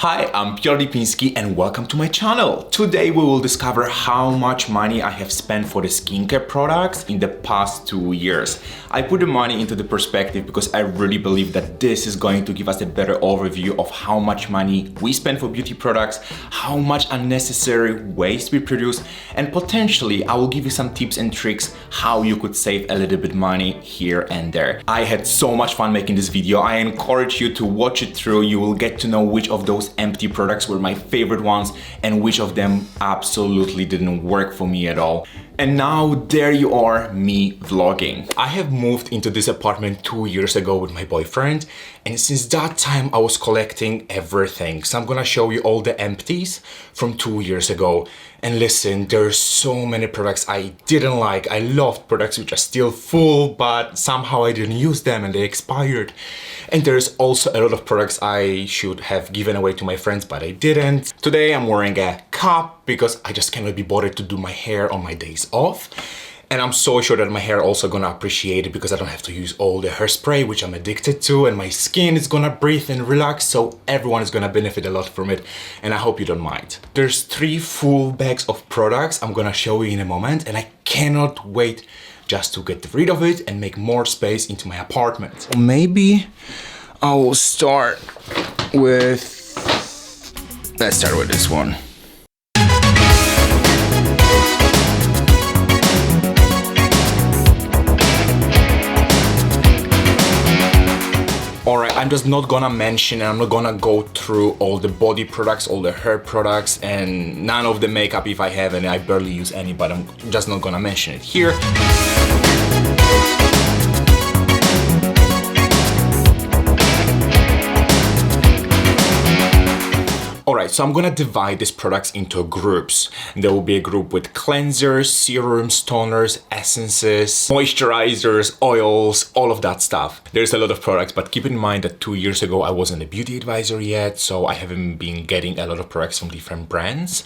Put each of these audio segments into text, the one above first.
Hi, I'm Piotr Lipinski and welcome to my channel. Today we will discover how much money I have spent for the skincare products in the past 2 years. I put the money into the perspective because I really believe that this is going to give us a better overview of how much money we spend for beauty products, how much unnecessary waste we produce, and potentially I will give you some tips and tricks how you could save a little bit money here and there. I had so much fun making this video. I encourage you to watch it through. You will get to know which of those empty products were my favorite ones and which of them absolutely didn't work for me at all. And now there you are, me vlogging. I have moved into this apartment 2 years ago with my boyfriend, and since that time I was collecting everything. So I'm gonna show you all the empties from 2 years ago. And listen, there's so many products I didn't like. I loved products which are still full, but somehow I didn't use them and they expired. And there's also a lot of products I should have given away to my friends, but I didn't. Today I'm wearing a cap because I just cannot be bothered to do my hair on my days off. And I'm so sure that my hair also gonna appreciate it because I don't have to use all the hairspray, which I'm addicted to, and my skin is gonna breathe and relax, so everyone is gonna benefit a lot from it, and I hope you don't mind. There's 3 full bags of products I'm gonna show you in a moment, and I cannot wait just to get rid of it and make more space into my apartment. Maybe I will start with... let's start with this one. Alright, I'm just not gonna mention and I'm not gonna go through all the body products, all the hair products, and none of the makeup if I have any. I barely use any, but I'm just not gonna mention it here. Alright, so I'm gonna divide these products into groups. There will be a group with cleansers, serums, toners, essences, moisturizers, oils, all of that stuff. There's a lot of products, but keep in mind that 2 years ago I wasn't a beauty advisor yet, so I haven't been getting a lot of products from different brands.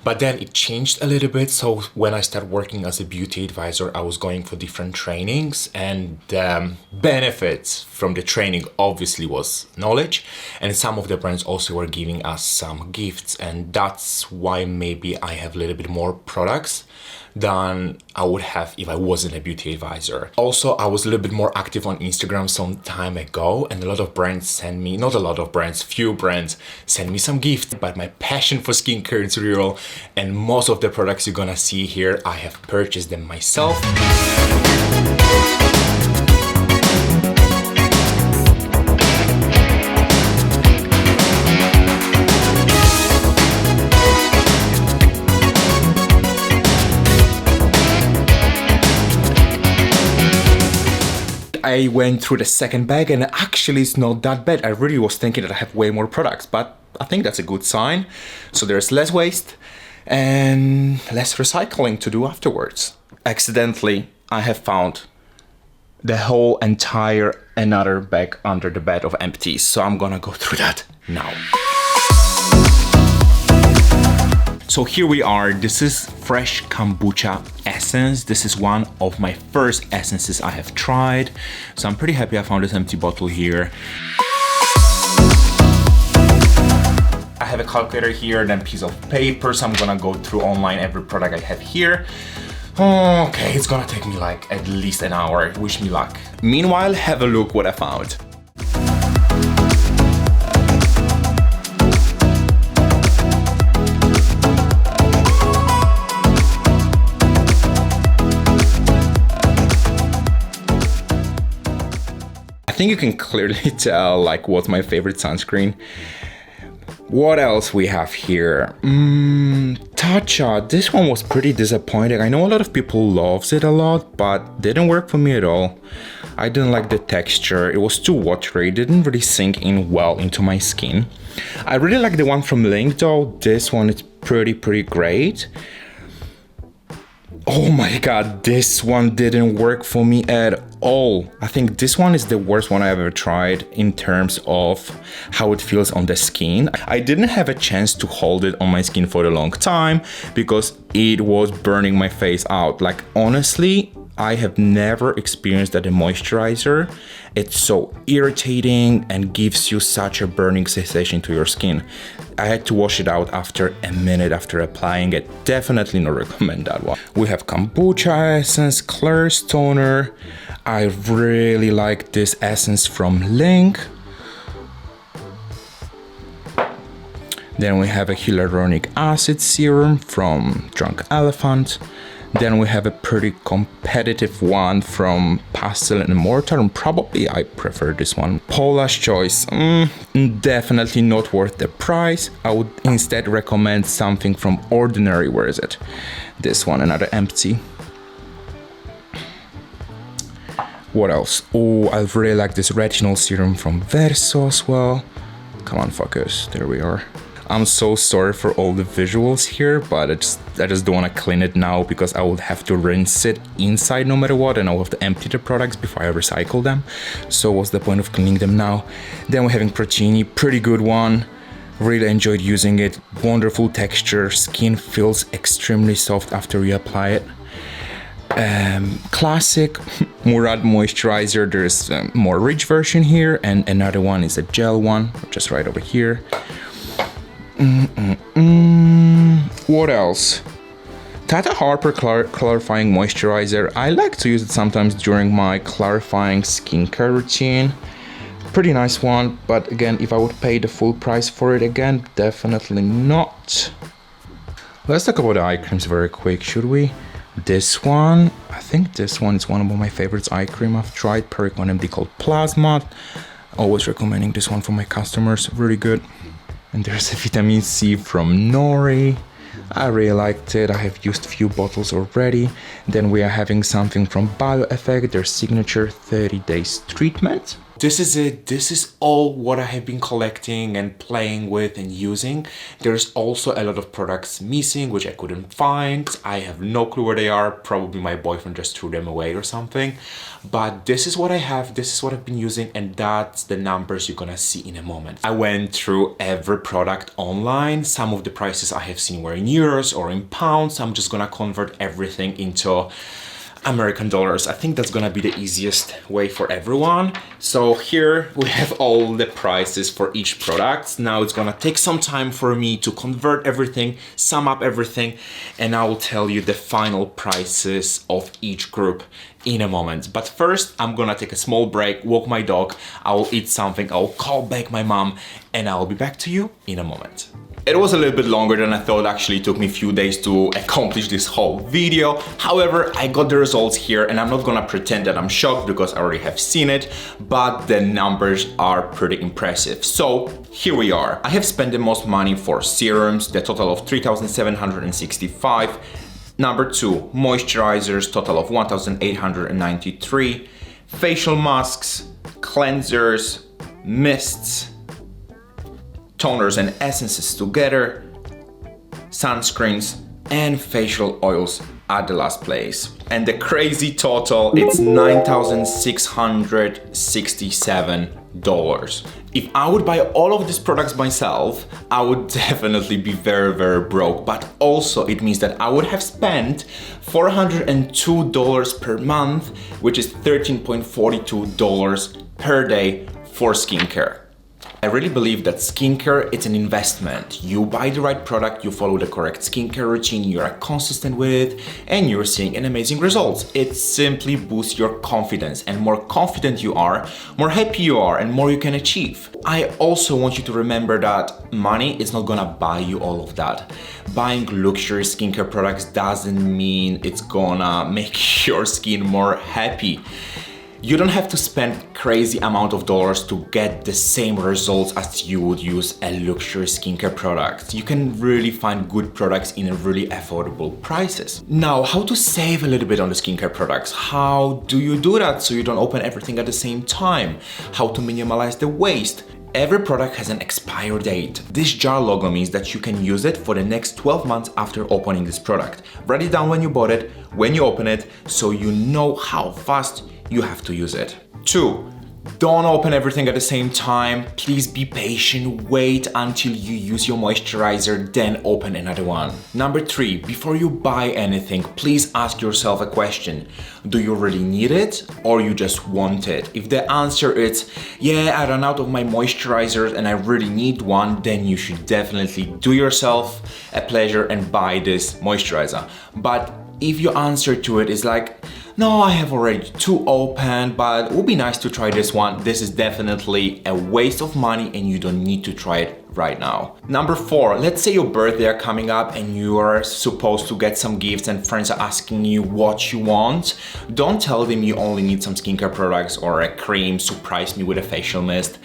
But then it changed a little bit, so when I started working as a beauty advisor, I was going for different trainings, and benefits from the training obviously was knowledge, and some of the brands also were giving us some gifts, and that's why maybe I have a little bit more products than I would have if I wasn't a beauty advisor. Also, I was a little bit more active on Instagram some time ago, and a lot of brands send me, not a lot of brands, few brands send me some gifts, but my passion for skincare is real, and most of the products you're gonna see here, I have purchased them myself. I went through the second bag and actually it's not that bad. I really was thinking that I have way more products, but I think that's a good sign. So there's less waste and less recycling to do afterwards. Accidentally, I have found the whole entire another bag under the bed of empties. So I'm gonna go through that now. So here we are. This is fresh kombucha essence. This is one of my first essences I have tried. So I'm pretty happy I found this empty bottle here. I have a calculator here, then a piece of paper. So I'm gonna go through online every product I have here. Okay, it's gonna take me like at least an hour. Wish me luck. Meanwhile, have a look what I found. I think you can clearly tell like what's my favorite sunscreen. What else we have here? Tatcha. This one was pretty disappointing. I know a lot of people loves it a lot, but didn't work for me at all. I didn't like the texture. It was too watery. It didn't really sink in well into my skin. I really like the one from Link though. This one is pretty great. Oh my god, this one didn't work for me at all. I think this one is the worst one I've ever tried in terms of how it feels on the skin. I didn't have a chance to hold it on my skin for a long time because it was burning my face out. Like honestly, I have never experienced that in moisturizer. It's so irritating and gives you such a burning sensation to your skin. I had to wash it out after a minute after applying it. Definitely not recommend that one. We have kombucha essence, Claire's toner. I really like this essence from Link. Then we have a hyaluronic acid serum from Drunk Elephant. Then we have a pretty competitive one from Pastel and Mortar, and probably I prefer this one. Paula's Choice, definitely not worth the price. I would instead recommend something from Ordinary. Where is it? This one, another empty. What else? Oh, I really like this retinol serum from Verso as well. Come on, focus. There we are. I'm so sorry for all the visuals here, but I just don't want to clean it now because I would have to rinse it inside no matter what, and I will have to empty the products before I recycle them. So what's the point of cleaning them now? Then we're having Procini, pretty good one. Really enjoyed using it. Wonderful texture. Skin feels extremely soft after you apply it. Classic Murad moisturizer. There's a more rich version here, and another one is a gel one, just right over here. What else? Tata Harper clarifying moisturizer. I like to use it sometimes during my clarifying skincare routine. Pretty nice one, but again, if I would pay the full price for it again, definitely not. Let's talk about the eye creams very quick, should we? This one, I think this one is one of my favorites eye cream I've tried, Perricone MD called Plasma. Always recommending this one for my customers, really good. And there's a vitamin C from Nori. I really liked it. I have used a few bottles already. Then we are having something from BioEffect, their signature 30 days treatment. This is it. This is all what I have been collecting and playing with and using. There's also a lot of products missing, which I couldn't find. I have no clue where they are. Probably my boyfriend just threw them away or something. But this is what I have. This is what I've been using, and that's the numbers you're gonna see in a moment. I went through every product online. Some of the prices I have seen were in euros or in pounds. I'm just gonna convert everything into American dollars. I think that's gonna be the easiest way for everyone. So here we have all the prices for each product. Now it's gonna take some time for me to convert everything, sum up everything, and I will tell you the final prices of each group in a moment. But first, I'm gonna take a small break, walk my dog, I will eat something, I'll call back my mom, and I'll be back to you in a moment. It was a little bit longer than I thought. Actually, it took me a few days to accomplish this whole video. However, I got the results here, and I'm not gonna pretend that I'm shocked because I already have seen it, but the numbers are pretty impressive. So here we are. I have spent the most money for serums, the total of 3,765. Number 2, moisturizers, total of 1,893. Facial masks, cleansers, mists, toners and essences together, sunscreens and facial oils at the last place. And the crazy total, it's $9,667. If I would buy all of these products myself, I would definitely be very, very broke. But also it means that I would have spent $402 per month, which is $13.42 per day for skincare. I really believe that skincare, it's an investment. You buy the right product, you follow the correct skincare routine, you're consistent with it, and you're seeing an amazing results. It simply boosts your confidence, and more confident you are, more happy you are, and more you can achieve. I also want you to remember that money is not gonna buy you all of that. Buying luxury skincare products doesn't mean it's gonna make your skin more happy. You don't have to spend crazy amount of dollars to get the same results as you would use a luxury skincare product. You can really find good products in a really affordable prices. Now, how to save a little bit on the skincare products? How do you do that so you don't open everything at the same time? How to minimize the waste? Every product has an expire date. This jar logo means that you can use it for the next 12 months after opening this product. Write it down when you bought it, when you open it, so you know how fast you have to use it. 2, Don't open everything at the same time. Please be patient. Wait until you use your moisturizer, then open another one. Number 3, before you buy anything, please ask yourself a question. Do you really need it or you just want it? If the answer is, yeah, I ran out of my moisturizers and I really need one, then you should definitely do yourself a pleasure and buy this moisturizer. But if your answer to it is like, no, I have already 2 open, but it would be nice to try this one, this is definitely a waste of money and you don't need to try it right now. Number 4, let's say your birthday are coming up and you are supposed to get some gifts and friends are asking you what you want. Don't tell them you only need some skincare products or a cream, surprise me with a facial mist.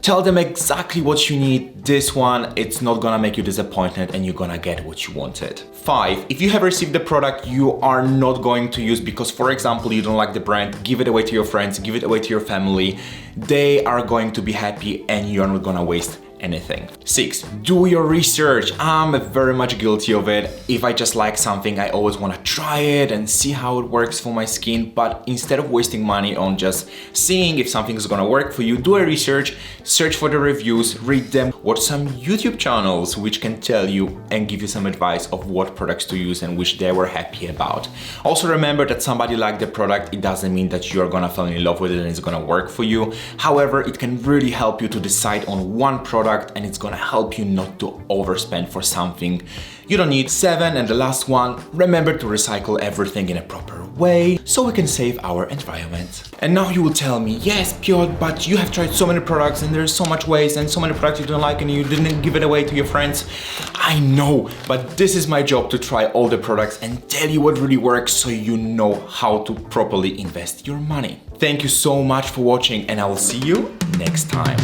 Tell them exactly what you need. This one, it's not gonna make you disappointed and you're gonna get what you wanted. 5, if you have received the product you are not going to use because, for example, you don't like the brand, give it away to your friends, give it away to your family. They are going to be happy and you're not gonna waste anything. 6, do your research. I'm very much guilty of it. If I just like something, I always want to try it and see how it works for my skin. But instead of wasting money on just seeing if something is gonna work for you, do a research, search for the reviews, read them, watch some YouTube channels which can tell you and give you some advice of what products to use and which they were happy about. Also remember that somebody liked the product, it doesn't mean that you're gonna fall in love with it and it's gonna work for you. However, it can really help you to decide on one product and it's gonna help you not to overspend for something you don't need. 7, and the last one, remember to recycle everything in a proper way so we can save our environment. And now you will tell me, yes, Piotr, but you have tried so many products and there's so much waste and so many products you don't like and you didn't give it away to your friends. I know, but this is my job to try all the products and tell you what really works so you know how to properly invest your money. Thank you so much for watching and I will see you next time.